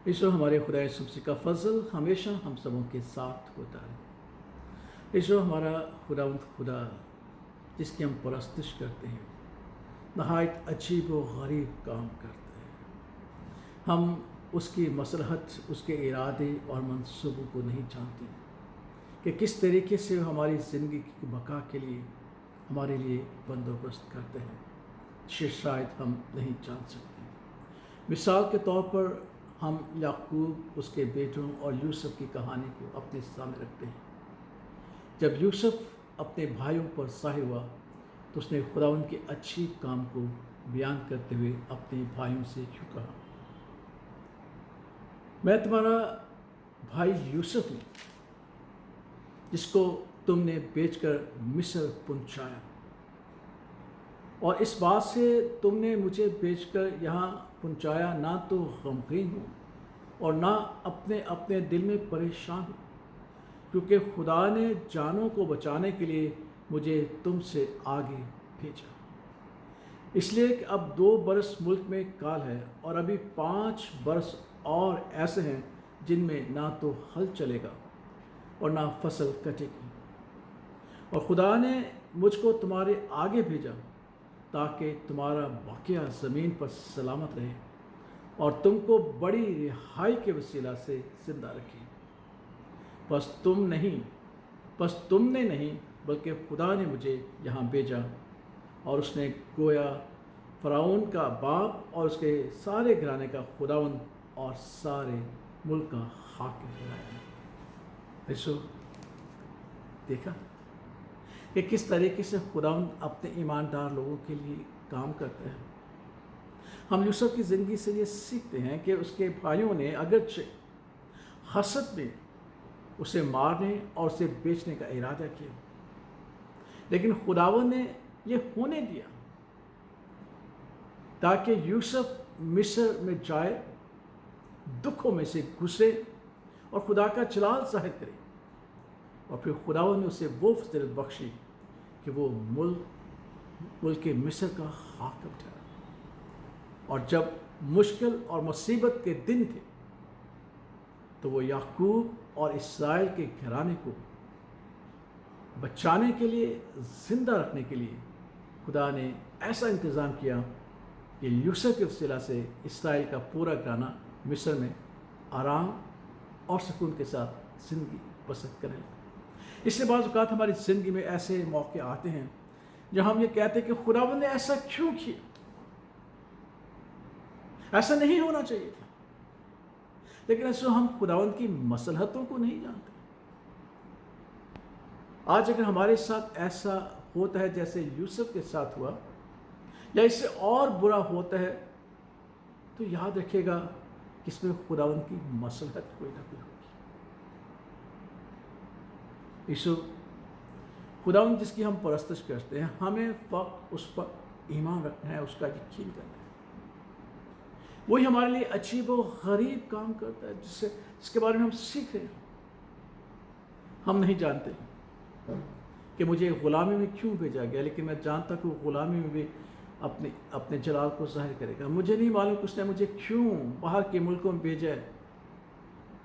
ईश्वर हमारे खुदा यीशु मसीह का फजल हमेशा हम सबों के साथ होता है। ईश्वर हमारा खुदा जिसकी हम परस्तिश करते हैं, नहायत अजीब व गरीब काम करते हैं। हम उसकी मसलहत, उसके इरादे और मंसूबों को नहीं जानते कि किस तरीके से हमारी ज़िंदगी की बका के लिए हमारे लिए बंदोबस्त करते हैं, जिसे शायद हम नहीं जान सकते। मिसाल के तौर पर हम याकूब, उसके बेटों और यूसुफ की कहानी को अपने सामने रखते हैं। जब यूसुफ अपने भाइयों पर साहिर हुआ तो उसने खुदावंद के अच्छी काम को बयान करते हुए अपने भाइयों से यूँ कहा, मैं तुम्हारा भाई यूसुफ हूँ, जिसको तुमने बेचकर मिस्र पहुँचाया, और इस बात से तुमने मुझे बेचकर यहाँ पहुँचाया, ना तो गमगीन हूँ और ना अपने अपने दिल में परेशान हूँ, क्योंकि खुदा ने जानों को बचाने के लिए मुझे तुमसे आगे भेजा। इसलिए कि अब 2 बरस मुल्क में काल है और अभी 5 बरस और ऐसे हैं जिनमें ना तो हल चलेगा और ना फसल कटेगी, और खुदा ने मुझको तुम्हारे आगे भेजा ताकि तुम्हारा बकिया ज़मीन पर सलामत रहे और तुमको बड़ी रिहाई के वसीला से ज़िंदा रखे। बस तुमने नहीं बल्कि खुदा ने मुझे यहाँ भेजा, और उसने गोया फ़िरौन का बाप और उसके सारे घराने का खुदावंद और सारे मुल्क का हाकिम बनाया। ऐसो देखा कि किस तरीके से खुदावंद अपने ईमानदार लोगों के लिए काम करते हैं। हम यूसुफ की ज़िंदगी से ये सीखते हैं कि उसके भाइयों ने अगरचे हसद में उसे मारने और उसे बेचने का इरादा किया, लेकिन खुदावंद ने ये होने दिया ताकि यूसुफ मिस्र में जाए, दुखों में से गुजरे और खुदा का जलाल ज़ाहिर करे, और फिर खुदावंद ने उसे वो फजीलत बख्शी कि वो मुल्क के मिस्र का हाकिम ठहरा। और जब मुश्किल और मुसीबत के दिन थे तो वो याकूब और इसराइल के घराने को बचाने के लिए, ज़िंदा रखने के लिए खुदा ने ऐसा इंतज़ाम किया कि यूसुफ के वसीला से इसराइल का पूरा घराना मिस्र में आराम और सुकून के साथ ज़िंदगी बसर करने लगा। इसलिए बाज़ औक़ात हमारी ज़िंदगी में ऐसे मौके आते हैं जहाँ हम ये कहते हैं कि खुदावंद ने ऐसा क्यों किया, ऐसा नहीं होना चाहिए था। लेकिन ऐसे हम खुदावंद की मसलहतों को नहीं जानते। आज अगर हमारे साथ ऐसा होता है जैसे यूसुफ के साथ हुआ, या इससे और बुरा होता है, तो याद रखिएगा कि इसमें खुदावंद की मसलहत कोई ना कोई होगी। यीशु खुदावंद जिसकी हम परस्तिश करते हैं, हमें फ़क़्त उस पर ईमान रखना है, उसका यकीन करना है। वही हमारे लिए अजीब व गरीब काम करता है, जिसके बारे में हम सीख रहे हैं। हम नहीं जानते कि मुझे ग़ुलामी में क्यों भेजा गया, लेकिन मैं जानता कि वो ग़ुलामी में भी अपने जलाल को ज़ाहिर करेगा। मुझे नहीं मालूम कि उसने मुझे क्यों बाहर के मुल्कों में भेजा है।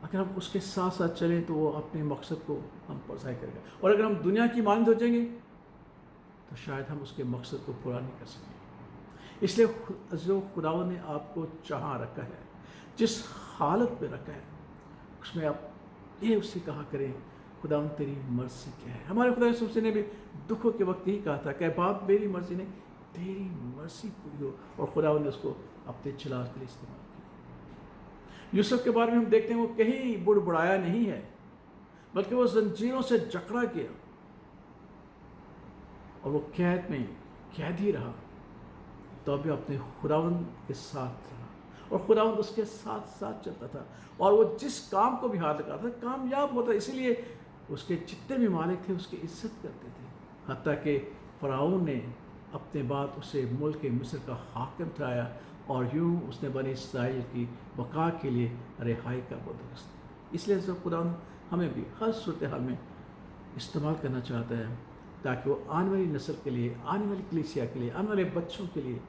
अगर हम उसके साथ साथ चलें तो वो अपने मकसद को हम पर ज़ाहिर करेगा, और अगर हम दुनिया की मानद हो जाएंगे तो शायद हम उसके मकसद को पूरा नहीं कर सकेंगे। इसलिए जो खुदावंद ने आपको चाहा रखा है, जिस हालत में रखा है, उसमें आप ये उससे कहा करें, खुदावंद तेरी मर्ज़ी क्या है। हमारे खुदा यीशु मसीह ने भी दुखों के वक्त यही कहा था कि बाप मेरी मर्ज़ी नहीं, तेरी मर्ज़ी पूरी हो, और खुदावंद ने उसको अपने जलाल के लिए इस्तेमाल किया। यूसुफ के बारे में हम देखते हैं वो कहीं बुड़बुड़ाया नहीं है, बल्कि वो जंजीरों से जकड़ा गया और वो कैद में कैदी रहा, तो अभी अपने खुदावंद के साथ रहा, और खुदावंद उसके साथ साथ चलता था, और वो जिस काम को भी हाथ लगाता था कामयाब होता। इसीलिए उसके जितने भी मालिक थे उसकी इज्जत करते थे, हत्ता कि फ़िरौन ने अपने बाद उसे मुल्क के मिस्र का हाकिम ठहराया, और यूँ उसने बनी इसराइल की बका के लिए रिहाई का बंदोबस्त। इसलिए जो खुदावंद हमें भी हर सूरत हाल में इस्तेमाल करना चाहता है, ताकि वो आने वाली नस्ल के लिए, आने वाली कलीसिया के लिए, आने वाले बच्चों के लिए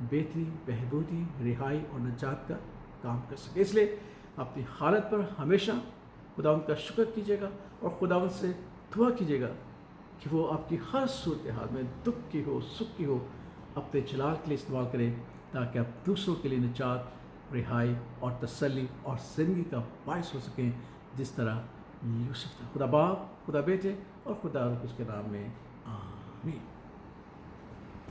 बेहतरी, बहबूदी, रिहाई और नजात का काम कर सके। इसलिए اپنی حالت پر ہمیشہ خداوند کا شکر کیجیے گا اور خداوند سے دعا کیجیے گا کہ وہ آپ کی ہر صورتحال میں دکھ کی ہو سکھ کی ہو اپنے جلال کے لیے استعمال کرے، تاکہ آپ دوسروں کے لیے نجات، رہائی اور تسلی اور زندگی کا باعث ہو سکیں، جس طرح یوسف تھا۔ خدا باپ، خدا بیٹے اور خدا روح القدس کے نام میں آمین۔